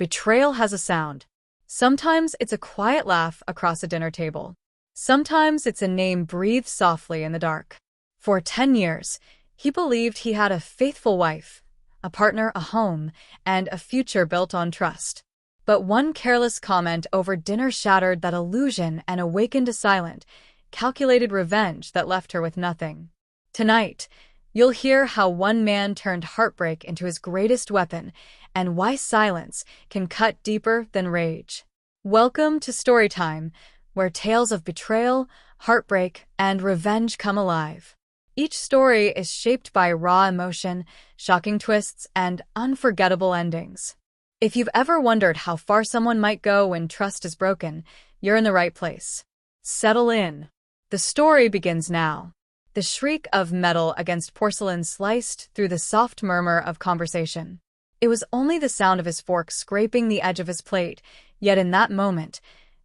Betrayal has a sound. Sometimes it's a quiet laugh across a dinner table. Sometimes it's a name breathed softly in the dark. For 10 years, he believed he had a faithful wife, a partner, a home, and a future built on trust. But one careless comment over dinner shattered that illusion and awakened a silent, calculated revenge that left her with nothing. Tonight, you'll hear how one man turned heartbreak into his greatest weapon and why silence can cut deeper than rage. Welcome to Storytime, where tales of betrayal, heartbreak, and revenge come alive. Each story is shaped by raw emotion, shocking twists, and unforgettable endings. If you've ever wondered how far someone might go when trust is broken, you're in the right place. Settle in. The story begins now. The shriek of metal against porcelain sliced through the soft murmur of conversation. It was only the sound of his fork scraping the edge of his plate, yet in that moment,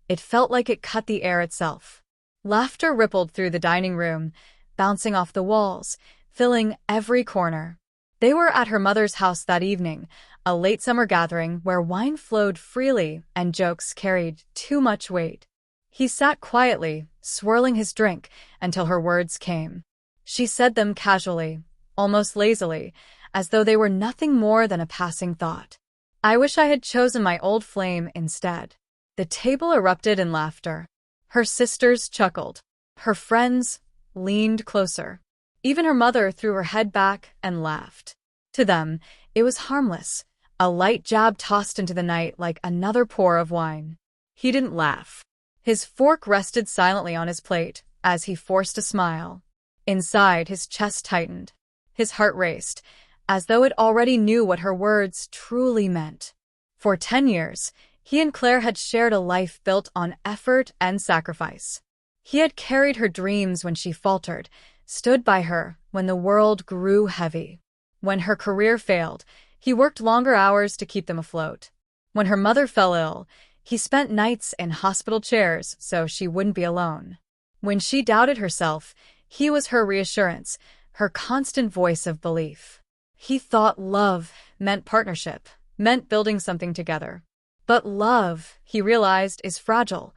it felt like it cut the air itself. Laughter rippled through the dining room, bouncing off the walls, filling every corner. They were at her mother's house that evening, a late summer gathering where wine flowed freely and jokes carried too much weight. He sat quietly, swirling his drink, until her words came. She said them casually, almost lazily, as though they were nothing more than a passing thought. "I wish I had chosen my old flame instead." The table erupted in laughter. Her sisters chuckled. Her friends leaned closer. Even her mother threw her head back and laughed. To them, it was harmless, a light jab tossed into the night like another pour of wine. He didn't laugh. His fork rested silently on his plate as he forced a smile. Inside, his chest tightened. His heart raced, as though it already knew what her words truly meant. For 10 years, he and Claire had shared a life built on effort and sacrifice. He had carried her dreams when she faltered, stood by her when the world grew heavy. When her career failed, he worked longer hours to keep them afloat. When her mother fell ill, he spent nights in hospital chairs so she wouldn't be alone. When she doubted herself, he was her reassurance, her constant voice of belief. He thought love meant partnership, meant building something together. But love, he realized, is fragile,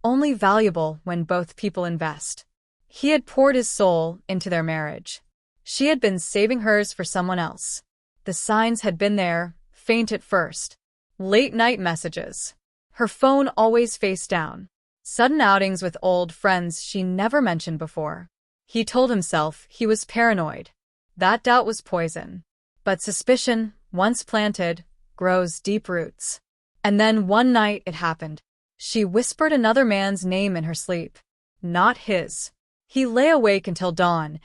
only valuable when both people invest. He had poured his soul into their marriage. She had been saving hers for someone else. The signs had been there, faint at first. Late-night messages. Her phone always face down. Sudden outings with old friends she never mentioned before. He told himself he was paranoid. That doubt was poison. But suspicion, once planted, grows deep roots. And then one night it happened. She whispered another man's name in her sleep. Not his. He lay awake until dawn,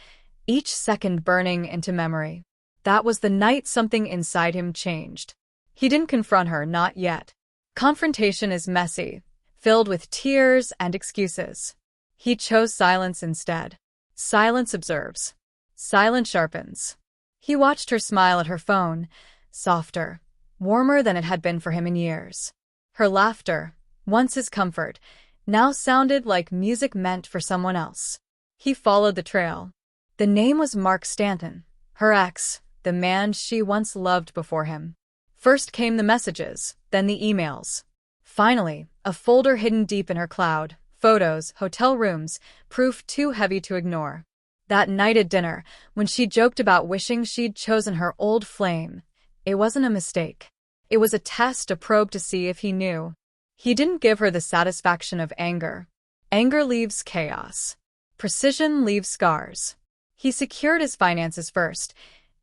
each second burning into memory. That was the night something inside him changed. He didn't confront her, not yet. Confrontation is messy, filled with tears and excuses. He chose silence instead. Silence observes. Silence sharpens. He watched her smile at her phone, softer, warmer than it had been for him in years. Her laughter, once his comfort, now sounded like music meant for someone else. He followed the trail. The name was Mark Stanton, her ex, the man she once loved before him. First came the messages, then the emails. Finally, a folder hidden deep in her cloud, photos, hotel rooms, proof too heavy to ignore. That night at dinner, when she joked about wishing she'd chosen her old flame, it wasn't a mistake. It was a test, a probe to see if he knew. He didn't give her the satisfaction of anger. Anger leaves chaos. Precision leaves scars. He secured his finances first,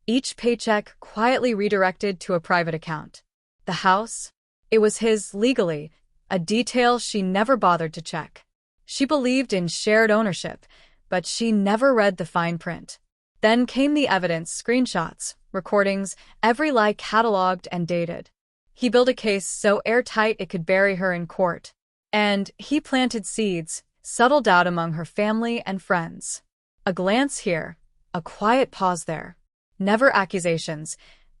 each paycheck quietly redirected to a private account. The house? It was his legally, a detail she never bothered to check. She believed in shared ownership, but she never read the fine print. Then came the evidence, screenshots, recordings, every lie cataloged and dated. He built a case so airtight it could bury her in court. And he planted seeds, subtle doubt among her family and friends. A glance here, a quiet pause there. Never accusations,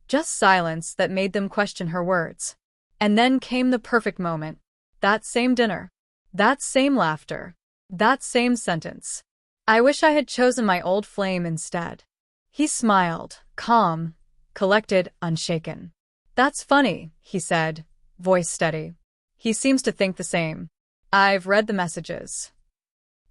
just silence that made them question her words. And then came the perfect moment. That same dinner. That same laughter. That same sentence. "I wish I had chosen my old flame instead." He smiled, calm, collected, unshaken. "That's funny," he said, voice steady. He seems to think the same. I've read the messages.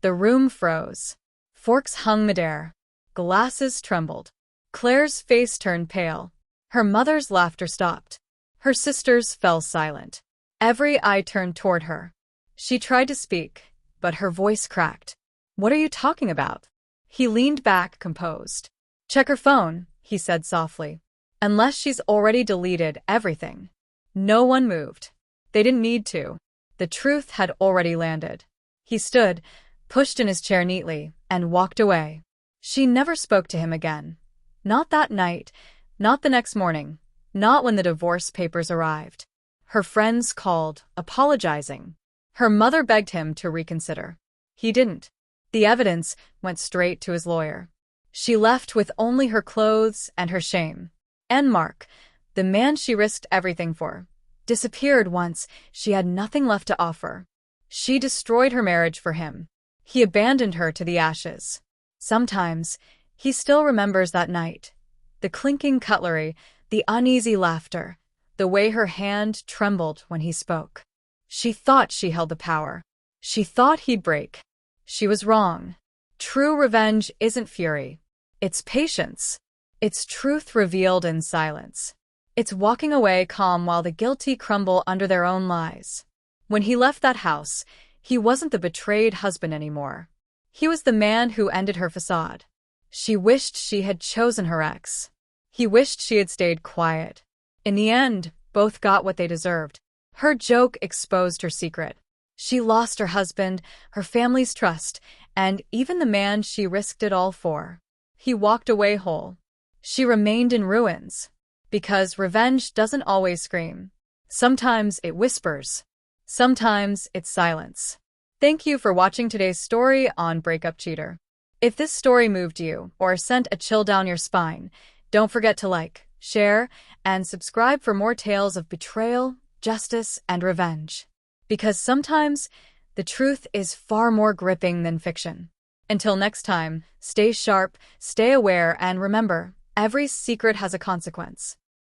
The room froze. Forks hung midair. Glasses trembled. Claire's face turned pale. Her mother's laughter stopped. Her sisters fell silent. Every eye turned toward her. She tried to speak, but her voice cracked. What are you talking about? He leaned back, composed. Check her phone, he said softly. Unless she's already deleted everything. No one moved. They didn't need to. The truth had already landed. He stood, pushed in his chair neatly, and walked away. She never spoke to him again. Not that night, not the next morning, not when the divorce papers arrived. Her friends called, apologizing. Her mother begged him to reconsider. He didn't. The evidence went straight to his lawyer. She left with only her clothes and her shame. And Mark, the man she risked everything for, disappeared once she had nothing left to offer. She destroyed her marriage for him. He abandoned her to the ashes. Sometimes, he still remembers that night. The clinking cutlery, the uneasy laughter, the way her hand trembled when he spoke. She thought she held the power. She thought he'd break. She was wrong. True revenge isn't fury. It's patience. It's truth revealed in silence. It's walking away calm while the guilty crumble under their own lies. When he left that house, he wasn't the betrayed husband anymore. He was the man who ended her facade. She wished she had chosen her ex. He wished she had stayed quiet. In the end, both got what they deserved. Her joke exposed her secret. She lost her husband, her family's trust, and even the man she risked it all for. He walked away whole. She remained in ruins. Because revenge doesn't always scream. Sometimes it whispers. Sometimes it's silence. Thank you for watching today's story on Breakup Cheater. If this story moved you or sent a chill down your spine, don't forget to like, share, and subscribe for more tales of betrayal, justice, and revenge. Because sometimes the truth is far more gripping than fiction. Until next time, stay sharp, stay aware, and remember, every secret has a consequence.